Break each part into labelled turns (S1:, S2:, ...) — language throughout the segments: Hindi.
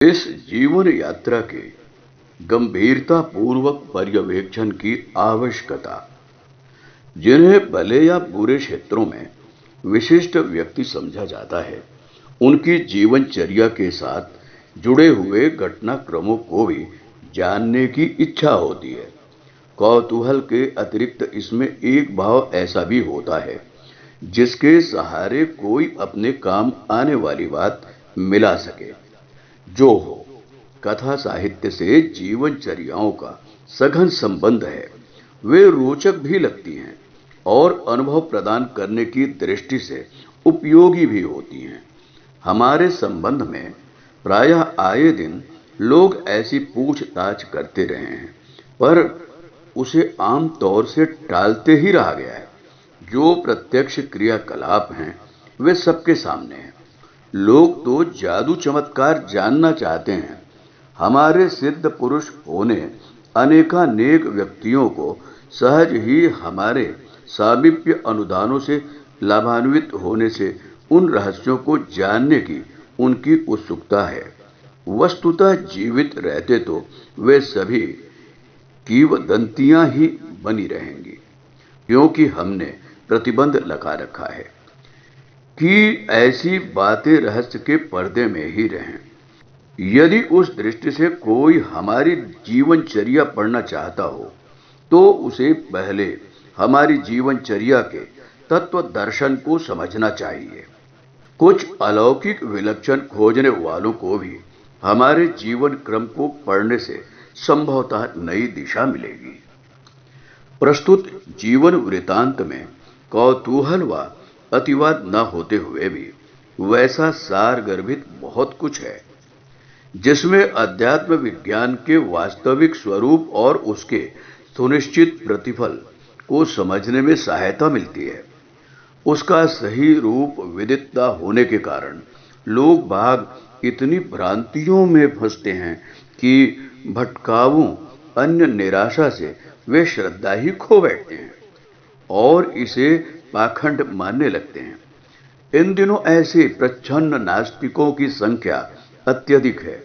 S1: इस जीवन यात्रा के गंभीरता पूर्वक पर्यवेक्षण की आवश्यकता, जिन्हें भले या बुरे क्षेत्रों में विशिष्ट व्यक्ति समझा जाता है, उनकी जीवनचर्या के साथ जुड़े हुए घटनाक्रमों को भी जानने की इच्छा होती है। कौतूहल के अतिरिक्त इसमें एक भाव ऐसा भी होता है जिसके सहारे कोई अपने काम आने वाली बात मिला सके। जो हो, कथा साहित्य से जीवनचर्याओं का सघन संबंध है। वे रोचक भी लगती हैं और अनुभव प्रदान करने की दृष्टि से उपयोगी भी होती हैं। हमारे संबंध में प्रायः आए दिन लोग ऐसी पूछताछ करते रहे हैं, पर उसे आम तौर से टालते ही रहा गया है। जो प्रत्यक्ष क्रियाकलाप हैं, वे सबके सामने हैं। लोग तो जादू चमत्कार जानना चाहते हैं। हमारे सिद्ध पुरुष होने अनेकानेक व्यक्तियों को सहज ही हमारे सामीप्य अनुदानों से लाभान्वित होने से उन रहस्यों को जानने की उनकी उत्सुकता है। वस्तुतः जीवित रहते तो वे सभी किंवदंतियां ही बनी रहेंगी, क्योंकि हमने प्रतिबंध लगा रखा है कि ऐसी बातें रहस्य के पर्दे में ही रहें। यदि उस दृष्टि से कोई हमारी जीवनचर्या पढ़ना चाहता हो, तो उसे पहले हमारी जीवनचर्या के तत्व दर्शन को समझना चाहिए। कुछ अलौकिक विलक्षण खोजने वालों को भी हमारे जीवन क्रम को पढ़ने से संभवतः नई दिशा मिलेगी। प्रस्तुत जीवन वृतांत में कौतूहल व अतिवाद न होते हुए भी वैसा सार गर्भित बहुत कुछ है जिसमें अध्यात्म विज्ञान के वास्तविक स्वरूप और उसके सुनिश्चित प्रतिफल को समझने में सहायता मिलती है। उसका सही रूप विदित होने के कारण लोग बाग इतनी भ्रांतियों में फंसते हैं कि भटकाऊ अन्य निराशा से वे श्रद्धा ही खो बैठते हैं और इसे पाखंड मानने लगते हैं। इन दिनों ऐसे प्रच्छन्न नास्तिकों की संख्या अत्यधिक है।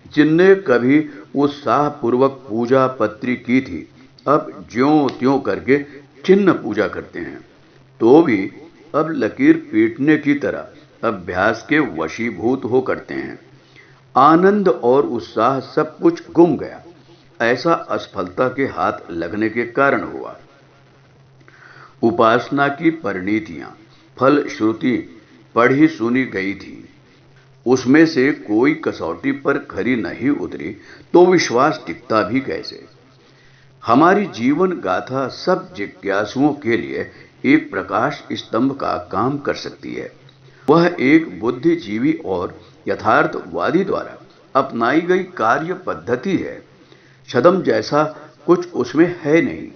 S1: जिनने कभी उत्साहपूर्वक पूजा पत्री की थी, अब ज्यों त्यों करके चिन्ह पूजा करते हैं, तो भी अब लकीर पीटने की तरह अभ्यास के वशीभूत हो करते हैं। आनंद और उत्साह सब कुछ गुम गया। ऐसा असफलता के हाथ लगने के कारण हुआ। उपासना की परिणतियां फल श्रुति पढ़ी सुनी गई थी, उसमें से कोई कसौटी पर खरी नहीं उतरी तो विश्वास टिकता भी कैसे। हमारी जीवन गाथा सब जिज्ञासुओं के लिए एक प्रकाश स्तंभ का काम कर सकती है। वह एक बुद्धिजीवी और यथार्थवादी द्वारा अपनाई गई कार्य पद्धति है। छद्म जैसा कुछ उसमें है नहीं।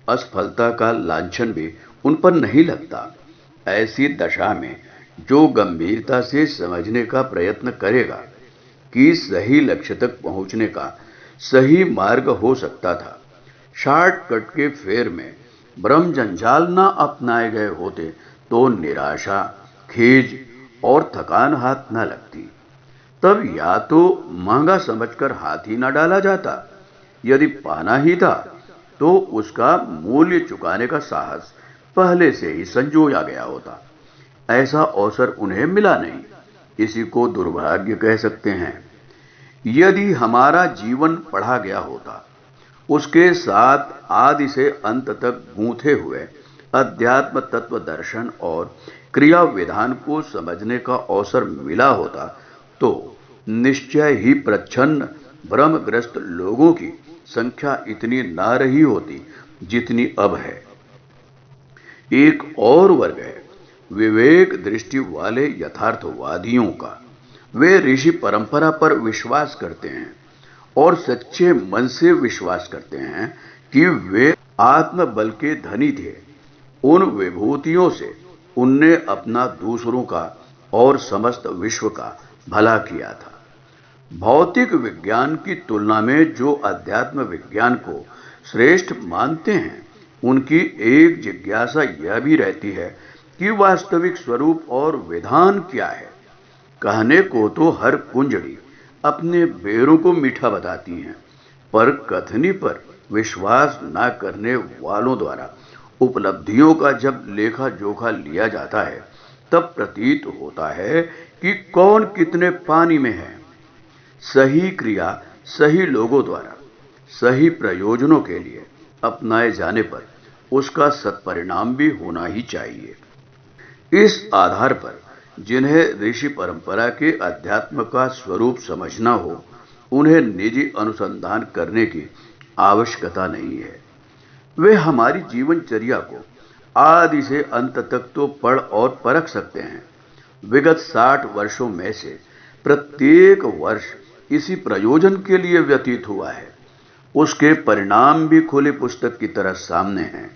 S1: असफलता का लांछन भी उन पर नहीं लगता। ऐसी दशा में जो गंभीरता से समझने का प्रयत्न करेगा कि सही लक्ष्य तक पहुंचने का सही मार्ग हो सकता था, शॉर्टकट के फेर में ब्रह्म जंजाल न अपनाए गए होते तो निराशा, खीज और थकान हाथ न लगती। तब या तो महंगा समझकर हाथ ही न डाला जाता, यदि पाना ही था तो उसका मूल्य चुकाने का साहस पहले से ही संजोया गया होता। ऐसा अवसर उन्हें मिला नहीं। इसी को दुर्भाग्य कह सकते हैं। यदि हमारा जीवन पढ़ा गया होता, उसके साथ आदि से अंत तक गूंथे हुए अध्यात्म तत्व दर्शन और क्रिया विधान को समझने का अवसर मिला होता, तो निश्चय ही प्रच्छन्न भ्रमग्रस्त लोगों की संख्या इतनी ना रही होती जितनी अब है। एक और वर्ग है विवेक दृष्टि वाले यथार्थवादियों का। वे ऋषि परंपरा पर विश्वास करते हैं और सच्चे मन से विश्वास करते हैं कि वे आत्मबल के धनी थे। उन विभूतियों से उनने अपना, दूसरों का और समस्त विश्व का भला किया था। भौतिक विज्ञान की तुलना में जो अध्यात्म विज्ञान को श्रेष्ठ मानते हैं, उनकी एक जिज्ञासा यह भी रहती है कि वास्तविक स्वरूप और विधान क्या है। कहने को तो हर कुंजड़ी अपने बेरों को मीठा बताती हैं, पर कथनी पर विश्वास न करने वालों द्वारा उपलब्धियों का जब लेखा जोखा लिया जाता है, तब प्रतीत होता है कि कौन कितने पानी में है। सही क्रिया सही लोगों द्वारा सही प्रयोजनों के लिए अपनाए जाने पर उसका सत्परिणाम भी होना ही चाहिए। इस आधार पर जिन्हें ऋषि परंपरा के अध्यात्म का स्वरूप समझना हो, उन्हें निजी अनुसंधान करने की आवश्यकता नहीं है। वे हमारी जीवनचर्या को आदि से अंत तक तो पढ़ और परख सकते हैं। विगत 60 वर्षों में से प्रत्येक वर्ष इसी प्रयोजन के लिए व्यतीत हुआ है। उसके परिणाम भी खुली पुस्तक की तरह सामने हैं।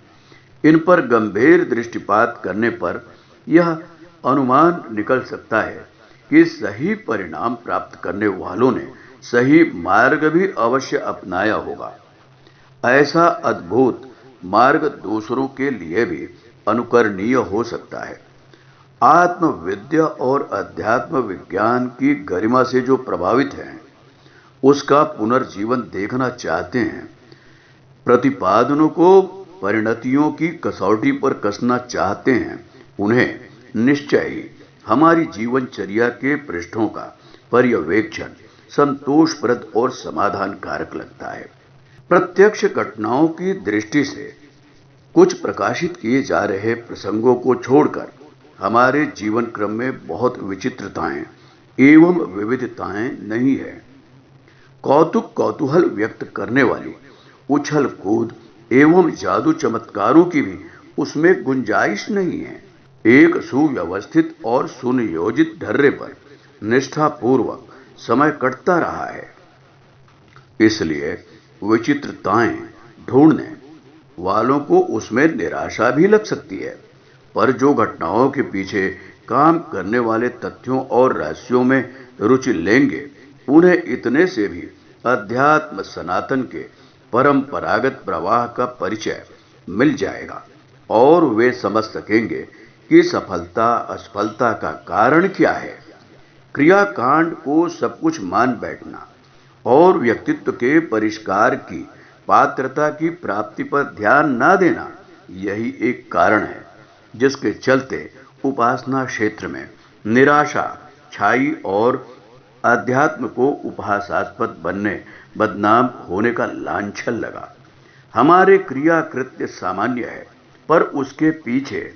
S1: इन पर गंभीर दृष्टिपात करने पर यह अनुमान निकल सकता है कि सही परिणाम प्राप्त करने वालों ने सही मार्ग भी अवश्य अपनाया होगा। ऐसा अद्भुत मार्ग दूसरों के लिए भी अनुकरणीय हो सकता है। आत्मविद्या और अध्यात्म विज्ञान की गरिमा से जो प्रभावित हैं, उसका पुनर्जीवन देखना चाहते हैं, प्रतिपादनों को परिणतियों की कसौटी पर कसना चाहते हैं, उन्हें निश्चय ही हमारी जीवनचर्या के पृष्ठों का पर्यवेक्षण संतोषप्रद और समाधान कारक लगता है। प्रत्यक्ष घटनाओं की दृष्टि से कुछ प्रकाशित किए जा रहे प्रसंगों को छोड़कर हमारे जीवन क्रम में बहुत विचित्रताएं एवं विविधताएं नहीं है। कौतुक कौतूहल व्यक्त करने वाली उछल कूद एवं जादू चमत्कारों की भी उसमें गुंजाइश नहीं है। एक सुव्यवस्थित और सुनियोजित ढर्रे पर निष्ठापूर्वक समय कटता रहा है। इसलिए विचित्रताएं ढूंढने वालों को उसमें निराशा भी लग सकती है, पर जो घटनाओं के पीछे काम करने वाले तथ्यों और रहस्यों में रुचि लेंगे, उन्हें इतने से भी अध्यात्म सनातन के परंपरागत प्रवाह का परिचय मिल जाएगा और वे समझ सकेंगे कि सफलता असफलता का कारण क्या है। क्रियाकांड को सब कुछ मान बैठना और व्यक्तित्व के परिष्कार की पात्रता की प्राप्ति पर ध्यान न देना, यही एक कारण है जिसके चलते उपासना क्षेत्र में निराशा छाई और अध्यात्म को उपहासास्पद बनने बदनाम होने का लांछन लगा। हमारे क्रिया कृत्य सामान्य है, पर उसके पीछे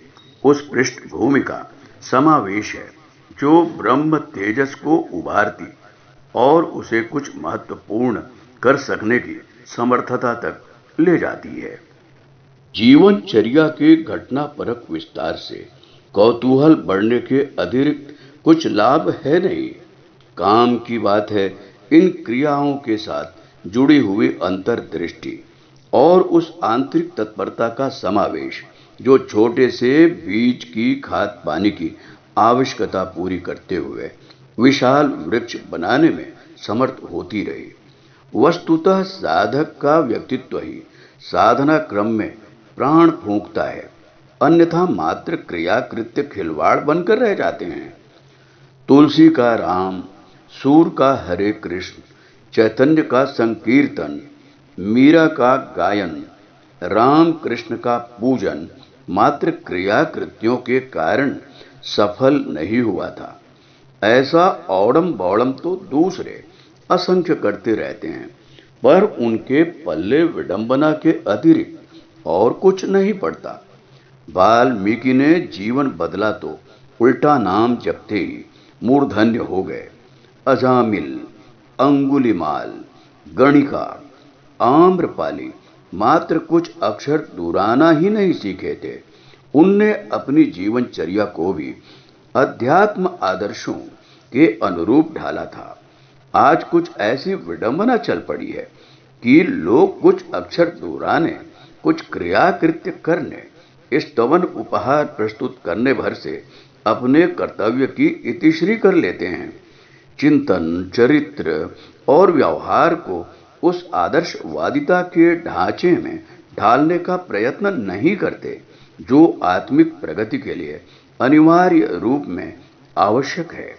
S1: उस पृष्ठभूमि का समावेश है जो ब्रह्म तेजस को उभारती और उसे कुछ महत्वपूर्ण कर सकने की समर्थता तक ले जाती है। जीवनचर्या के घटनापरक विस्तार से कौतूहल बढ़ने के अतिरिक्त कुछ लाभ है नहीं। काम की बात है इन क्रियाओं के साथ जुड़ी हुई अंतर्दृष्टि और उस आंतरिक तत्परता का समावेश जो छोटे से बीज की खाद पानी की आवश्यकता पूरी करते हुए विशाल वृक्ष बनाने में समर्थ होती रही। वस्तुतः साधक का व्यक्तित्व ही साधना क्रम में प्राण फूंकता है, अन्यथा मात्र क्रिया कृत्य खिलवाड़ बनकर रह जाते हैं। तुलसी का राम, सूर का हरे कृष्ण, चैतन्य का संकीर्तन, मीरा का गायन, राम कृष्ण का पूजन मात्र क्रिया कृत्यों के कारण सफल नहीं हुआ था। ऐसा औड़म बौड़म तो दूसरे असंख्य करते रहते हैं, पर उनके पल्ले विडंबना के अतिरिक्त और कुछ नहीं पड़ता। वाल्मीकि ने जीवन बदला तो उल्टा नाम जपते ही मूर्धन्य हो गए। अजामिल, अंगुलिमाल, गणिका, आम्रपाली मात्र कुछ अक्षर दुराना ही नहीं सीखे थे, उनने अपनी जीवनचर्या को भी अध्यात्म आदर्शों के अनुरूप ढाला था। आज कुछ ऐसी विडंबना चल पड़ी है कि लोग कुछ अक्षर दोहराने, कुछ क्रिया कृत्य करने, स्तवन उपहार प्रस्तुत करने भर से अपने कर्तव्य की इतिश्री कर लेते हैं। चिंतन, चरित्र और व्यवहार को उस आदर्शवादिता के ढांचे में ढालने का प्रयत्न नहीं करते जो आत्मिक प्रगति के लिए अनिवार्य रूप में आवश्यक है।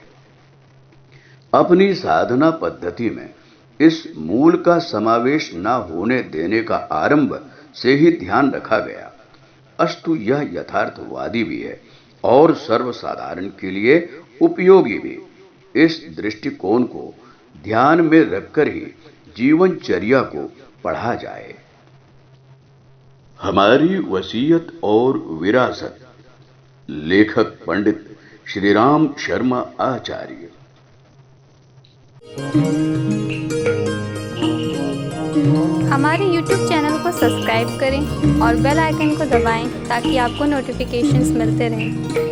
S1: अपनी साधना पद्धति में इस मूल का समावेश न होने देने का आरंभ से ही ध्यान रखा गया। अस्तु यह यथार्थवादी भी है और सर्वसाधारण के लिए उपयोगी भी। इस दृष्टिकोण को ध्यान में रखकर ही जीवनचर्या को पढ़ा जाए। हमारी वसीयत और विरासत। लेखक पंडित श्रीराम शर्मा आचार्य।
S2: हमारे YouTube चैनल को सब्सक्राइब करें और बेल आइकन को दबाएं ताकि आपको नोटिफिकेशंस मिलते रहें।